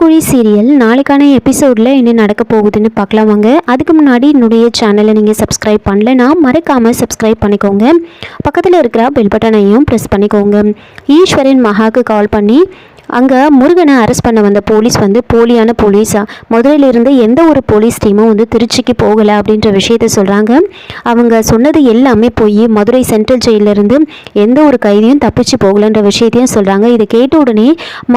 மொழி சீரியல் நாளைக்கான எபிசோடில் என்ன நடக்க போகுதுன்னு பார்க்கலாம் வாங்க. அதுக்கு முன்னாடி என்னுடைய சேனலை நீங்கள் சப்ஸ்கிரைப் பண்ணலைன்னா மறக்காமல் சப்ஸ்கிரைப் பண்ணிக்கோங்க. பக்கத்தில் இருக்கிற பெல் பட்டனையும் ப்ரெஸ் பண்ணிக்கோங்க. ஈஸ்வரன் மகாவுக்கு கால் பண்ணி அங்கே முருகனை அரெஸ்ட் பண்ண வந்த போலீஸ் போலியான போலீஸா, மதுரையிலிருந்து எந்த ஒரு போலீஸ் டீமும் திருச்சிக்கு போகலை அப்படின்ற விஷயத்த சொல்கிறாங்க. அவங்க சொன்னது எல்லாமே போய் மதுரை சென்ட்ரல் ஜெயிலிருந்து எந்த ஒரு கைதியும் தப்பிச்சு போகலன்ற விஷயத்தையும் சொல்கிறாங்க. இதை கேட்ட உடனே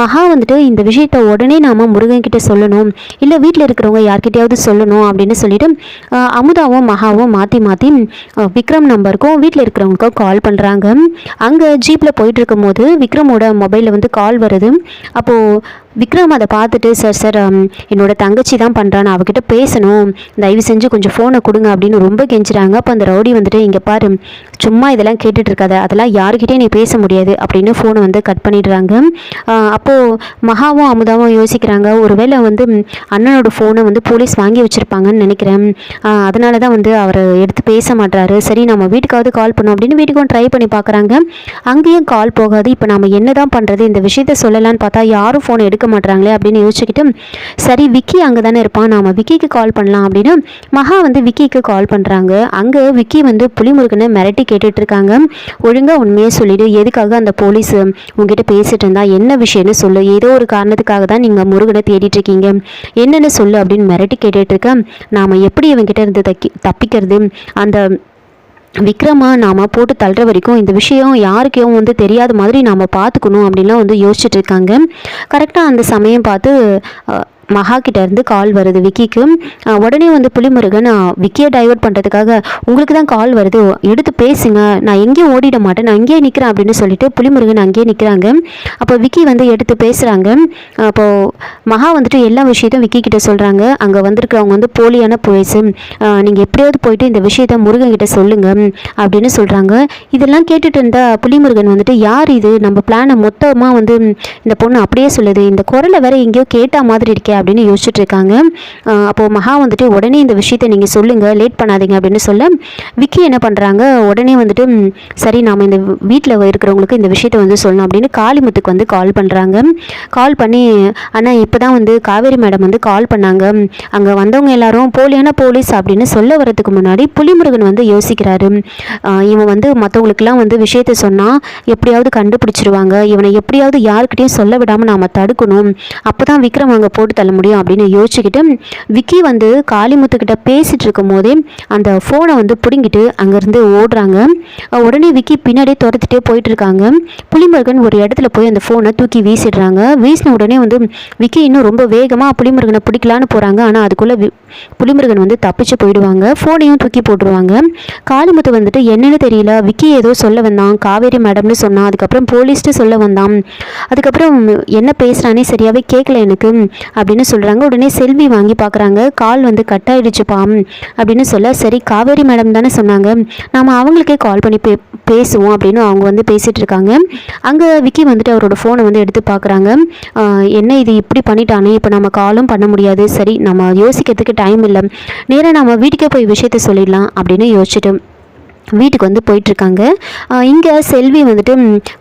மகா இந்த விஷயத்த உடனே நாம் முருகன்கிட்ட சொல்லணும், இல்லை வீட்டில் இருக்கிறவங்க யார்கிட்டையாவது சொல்லணும் அப்படின்னு சொல்லிட்டு அமுதாவும் மகாவும் மாற்றி மாற்றி விக்ரம் நம்பருக்கும் வீட்டில் இருக்கிறவங்களுக்கும் கால் பண்ணுறாங்க. அங்கே ஜீப்பில் போயிட்டு இருக்கும் போது விக்ரமோட மொபைலில் கால் வருது. அப்போது விக்ரம் அதை பார்த்துட்டு, சார் என்னோட தங்கச்சி தான் பண்ணுறான்னு, அவகிட்ட பேசணும், தயவு செஞ்சு கொஞ்சம் ஃபோனை கொடுங்க அப்படின்னு ரொம்ப கெஞ்சுறாங்க. அப்போ அந்த ரவுடி இங்கே பாரு, சும்மா இதெல்லாம் கேட்டுட்டு இருக்காத, அதெல்லாம் யாருக்கிட்டே நீ பேச முடியாது அப்படின்னு ஃபோனை கட் பண்ணிடுறாங்க. அப்போது மகாவும் அமுதாவும் யோசிக்கிறாங்க, ஒருவேளை அண்ணனோட ஃபோனை போலீஸ் வாங்கி வச்சுருப்பாங்கன்னு நினைக்கிறேன், அதனால தான் அவர் எடுத்து பேச மாட்டாரு. சரி நம்ம வீட்டுக்காவது கால் பண்ணோம் அப்படின்னு வீட்டுக்கும் ட்ரை பண்ணி பார்க்குறாங்க. அங்கேயும் கால் போகாது. இப்போ நம்ம என்ன தான் பண்ணுறது, இந்த விஷயத்த சொல்லலான்னு பார்த்தா யாரும் ஃபோனை எடுக்க மாட்டாங்களே அப்படின்னு யோசிச்சுக்கிட்டு, சரி விக்கி அங்கே தானே இருப்பான், நாம விக்கிக்கு கால் பண்ணலாம் அப்படின்னு மகா விக்கிக்கு கால் பண்ணுறாங்க. அங்கே விக்கி புலிமுருகனை மிரட்டி கேட்டுட்டு இருக்காங்க. ஒழுங்காக உண்மையே சொல்லிடு, எதுக்காக அந்த போலீஸ் உங்ககிட்ட பேசிட்டு இருந்தா, என்ன விஷயம்னு சொல்லு, ஏதோ ஒரு காரணத்துக்காக தான் நீங்கள் முருகனை தேடிட்டு இருக்கீங்க, என்னென்னு சொல்லு அப்படின்னு மிரட்டி கேட்டுட்டு இருக்க. நாம் எப்படி இவங்கிட்ட இருந்து தப்பிக்கிறது, அந்த விக்ரமா நாம் போட்டு தள்ளுற வரைக்கும் இந்த விஷயம் யாருக்கும் தெரியாத மாதிரி நாம் பார்த்துக்கணும் அப்படின்லாம் யோசிச்சுட்டு இருக்காங்க. கரெக்டாக அந்த சமயம் பார்த்து மகா கிட்ட இருந்து கால் வருது விக்கிக்கு. உடனே புலிமுருகன் விக்கியை டைவர்ட் பண்ணுறதுக்காக, உங்களுக்கு தான் கால் வருது, எடுத்து பேசுங்க, நான் எங்கேயும் ஓடிட மாட்டேன், நான் இங்கேயே நிற்கிறேன் அப்படின்னு சொல்லிட்டு புலிமுருகன் அங்கேயே நிற்கிறாங்க. அப்போ விக்கி எடுத்து பேசுகிறாங்க. அப்போது மகா எல்லா விஷயத்தையும் விக்கி கிட்ட சொல்கிறாங்க. அங்கே வந்திருக்கிறவங்க போலியான போலீஸு, நீங்கள் எப்படியாவது போயிட்டு இந்த விஷயத்த முருகன் கிட்ட சொல்லுங்க அப்படின்னு சொல்கிறாங்க. இதெல்லாம் கேட்டுட்டு இருந்தா புலிமுருகன் யார் இது, நம்ம பிளானை மொத்தமாக இந்த பொண்ணு அப்படியே சொல்லுது, இந்த குரலை வேற எங்கேயோ கேட்டா மாதிரி இருக்கே அப்படின்னு யோசிச்சுட்டு இருக்காங்க. அப்போது மகா உடனே இந்த விஷயத்தை நீங்கள் சொல்லுங்கள், லேட் பண்ணாதீங்க அப்படின்னு சொல்ல விக்கி என்ன பண்ணுறாங்க, உடனே சரி நாம் இந்த வீட்டில் இருக்கிறவங்களுக்கு இந்த விஷயத்தை சொல்லணும் அப்படின்னு காளிமுத்துக்கு கால் பண்ணுறாங்க. கால் பண்ணி, அண்ணா இப்போ தான் காவேரி மேடம் கால் பண்ணாங்க, அங்கே வந்தவங்க எல்லாரும் போலியான போலீஸ் அப்படின்னு சொல்ல வரதுக்கு முன்னாடி புலிமுருகன் யோசிக்கிறாரு, இவன் மற்றவங்களுக்கெல்லாம் விஷயத்தை சொன்னால் எப்படியாவது கண்டுபிடிச்சிருவாங்க, இவனை எப்படியாவது யாருக்கிட்டையும் சொல்ல விடாமல் நாம் தடுக்கணும், அப்போ தான் விக்ரம் அங்கே போட்டு தள்ள முடியும் அப்படின்னு யோசிச்சுக்கிட்டு விக்கி காளிமுத்துக்கிட்ட பேசிட்டு இருக்கும் போதே அந்த ஃபோனை பிடுங்கிட்டு அங்கேருந்து ஓடுறாங்க. உடனே விக்கி பின்னாடியே துரத்துட்டே போயிட்டு இருக்காங்க. புலிமுருகன் ஒரு இடத்துல போய் அந்த ஃபோனை தூக்கி வீசிடுறாங்க. வீசின உடனே விக்கி இன்னும் ரொம்ப வேகமாக புலிமுருகனை பிடிக்கலான்னு போகிறாங்க. ஆனால் அதுக்குள்ளே புலிமுருகன் தப்பிச்சு போயிடுவாங்க. ஃபோனையும் தூக்கி போட்டுருவாங்க. காளிமுத்து என்னன்னு தெரியல, விக்கி ஏதோ சொல்ல வந்தான், காவேரி மேடம்னு சொன்னான், அதுக்கப்புறம் போலீஸ்ட்டு சொல்ல வந்தான், அதுக்கப்புறம் என்ன பேசுகிறானே சரியாகவே கேட்கல எனக்கு அப்படின்னு சொல்கிறாங்க. உடனே செல்வி வாங்கி பார்க்குறாங்க. கால் கட் ஆகிடுச்சுப்பாம் அப்படின்னு சொல்ல, சரி காவேரி மேடம் தானே சொன்னாங்க, நாம் அவங்களுக்கே கால் பண்ணி பேசுவோம் அப்படின்னு அவங்க பேசிகிட்டு இருக்காங்க. அங்கே விக்கி அவரோட ஃபோனை எடுத்து பார்க்குறாங்க. என்ன இது இப்படி பண்ணிட்டானே, இப்போ நம்ம காலும் பண்ண முடியாது, சரி நம்ம யோசிக்கிறதுக்கு டைம் இல்லை, நேராக நம்ம வீட்டுக்கே போய் விஷயத்த சொல்லிடலாம் அப்படின்னு யோசிச்சுட்டு வீட்டுக்கு போயிட்டுருக்காங்க. இங்கே செல்வி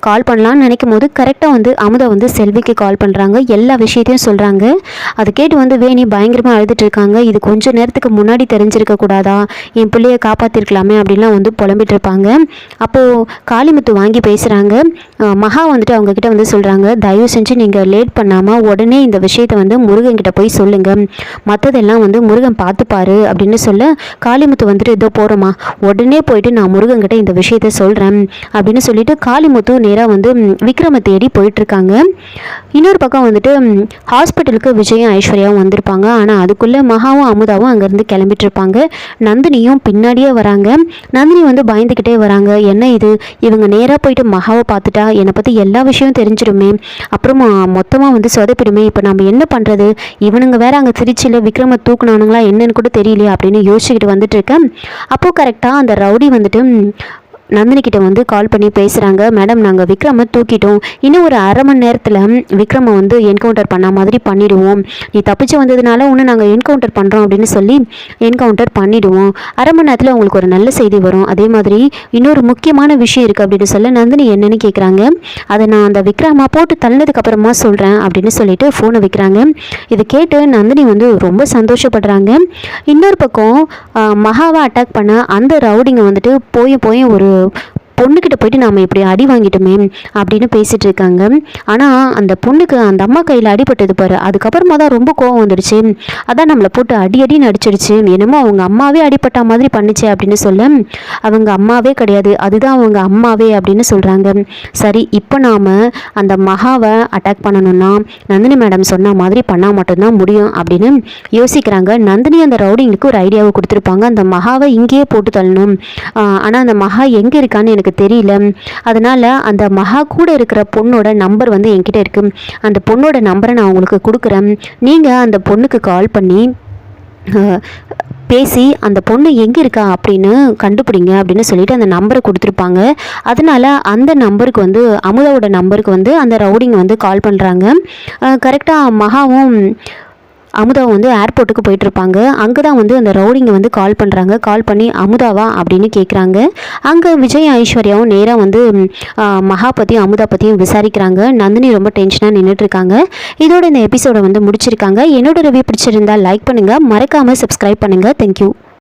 கால் பண்ணலான்னு நினைக்கும் போது கரெக்டாக அமுதா செல்விக்கு கால் பண்ணுறாங்க. எல்லா விஷயத்தையும் சொல்கிறாங்க. அதை கேட்டு வேணி பயங்கரமாக அழுதுட்டு இருக்காங்க. இது கொஞ்சம் நேரத்துக்கு முன்னாடி தெரிஞ்சிருக்க கூடாதா, என் பிள்ளையை காப்பாற்றிருக்கலாமே அப்படின்லாம் புலம்பிட்டு இருப்பாங்க. அப்போது காளிமுத்து வாங்கி பேசுகிறாங்க. மகா அவங்கக்கிட்ட சொல்கிறாங்க, தயவு செஞ்சு நீங்கள் லேட் பண்ணாமல் உடனே இந்த விஷயத்தை முருகன்கிட்ட போய் சொல்லுங்கள், மற்றதெல்லாம் முருகன் பார்த்துப்பாரு அப்படின்னு சொல்ல, காளிமுத்து இதோ போகிறோமா, உடனே போயிட்டு நான் முருகன்கிட்ட இந்த விஷயத்த சொல்கிறேன் அப்படின்னு சொல்லிட்டு காளிமுத்து நேராக விக்ரமை தேடி போயிட்டுருக்காங்க. இன்னொரு பக்கம் ஹாஸ்பிட்டலுக்கு விஜயும் ஐஸ்வர்யாவும் வந்திருப்பாங்க. ஆனால் அதுக்குள்ளே மகாவும் அமுதாவும் அங்கேருந்து கிளம்பிட்டு இருப்பாங்க. நந்தினியும் பின்னாடியே வராங்க. நந்தினி பயந்துக்கிட்டே வராங்க. என்ன இது, இவங்க நேராக போயிட்டு மகாவை பார்த்துட்டா என்னை பற்றி எல்லா விஷயமும் தெரிஞ்சிடுமே, அப்புறமா மொத்தமாக சொதப்பிடுமே, இப்போ நம்ம என்ன பண்ணுறது, இவனுங்க வேற அங்கே திருச்சியில் விக்ரமை தூக்குனானுங்களா என்னன்னு கூட தெரியலையே அப்படின்னு யோசிச்சுக்கிட்டு வந்துட்டு இருக்கேன். அப்போது கரெக்டாக அந்த ரவுடி நந்தினி கிட்ட வந்து கால் பண்ணி பேசுகிறாங்க. மேடம், நாங்கள் விக்ரமை தூக்கிட்டோம், இன்னும் ஒரு அரை மணி நேரத்தில் விக்ரமை வந்து என்கவுண்டர் பண்ண மாதிரி பண்ணிவிடுவோம், நீ தப்பிச்சு வந்ததுனால ஒன்று நாங்கள் என்கவுண்டர் பண்ணுறோம் அப்படின்னு சொல்லி என்கவுண்டர் பண்ணிவிடுவோம், அரை மணி நேரத்தில் உங்களுக்கு ஒரு நல்ல செய்தி வரும், அதே மாதிரி இன்னொரு முக்கியமான விஷயம் இருக்குது அப்படின்னு சொல்ல நந்தினி என்னன்னு கேட்குறாங்க. அதை நான் அந்த விக்ரமா போட்டு தள்ளினதுக்கு அப்புறமா சொல்கிறேன் அப்படின்னு சொல்லிட்டு ஃபோனை வைக்கிறாங்க. இதை கேட்டு நந்தினி வந்து ரொம்ப சந்தோஷப்படுறாங்க. இன்னொரு பக்கம் மகாவை அட்டாக் பண்ண அந்த ரவுடிங்க வந்துட்டு போய் ஒரு பொண்ணுக்கிட்ட போயிட்டு நாம் இப்படி அடி வாங்கிட்டோமே அப்படின்னு பேசிகிட்டு இருக்காங்க. ஆனால் அந்த பொண்ணுக்கு அந்த அம்மா கையில் அடிபட்டது பாரு, அதுக்கப்புறமா தான் ரொம்ப கோவம் வந்துடுச்சு, அதான் நம்மளை போட்டு அடின்னு அடிச்சிடுச்சு, என்னமோ அவங்க அம்மாவே அடிபட்ட மாதிரி பண்ணிச்சு அப்படின்னு சொல்ல அவங்க அம்மாவே கிடையாது, அதுதான் அவங்க அம்மாவே அப்படின்னு சொல்கிறாங்க. சரி, இப்போ நாம் அந்த மகாவை அட்டாக் பண்ணணும்னா நந்தினி மேடம் சொன்ன மாதிரி பண்ணால் மட்டும்தான் முடியும் அப்படின்னு யோசிக்கிறாங்க. நந்தினி அந்த ரவுடிங்களுக்கு ஒரு ஐடியாவை கொடுத்துருப்பாங்க, அந்த மகாவை இங்கேயே போட்டு தள்ளணும், ஆனால் அந்த மகா எங்கே இருக்கான்னு எனக்கு தெரியல, அதனால் அந்த மகா கூட இருக்கிற பொண்ணோட நம்பர் வந்து என்கிட்ட இருக்குது, அந்த பொண்ணோட நம்பரை நான் உங்களுக்கு கொடுக்குறேன், நீங்கள் அந்த பொண்ணுக்கு கால் பண்ணி பேசி அந்த பொண்ணு எங்கே இருக்கா அப்படின்னு கண்டுபிடிங்க அப்படின்னு சொல்லிட்டு அந்த நம்பரை கொடுத்துருப்பாங்க. அதனால் அந்த நம்பருக்கு வந்து அமுதாவோட நம்பருக்கு வந்து அந்த ரவுடிங்க வந்து கால் பண்ணுறாங்க. கரெக்டாக மகாவும் அமுதாவை வந்து ஏர்போர்ட்டுக்கு போயிட்டுருப்பாங்க. அங்கே தான் வந்து அந்த ரவுடிங்க வந்து கால் பண்ணுறாங்க. கால் பண்ணி அமுதாவா அப்படின்னு கேட்குறாங்க. அங்கே விஜய் ஐஸ்வர்யாவும் நேராக வந்து மகா பற்றியும் அமுதா பற்றியும் விசாரிக்கிறாங்க. நந்தினி ரொம்ப டென்ஷனாக நின்றுட்டுருக்காங்க. இதோட இந்த எபிசோடை வந்து முடிச்சிருக்காங்க. என்னோட ரிவ்யூ பிடிச்சிருந்தால் லைக் பண்ணுங்கள், மறக்காமல் சப்ஸ்கிரைப் பண்ணுங்கள். தேங்க்யூ.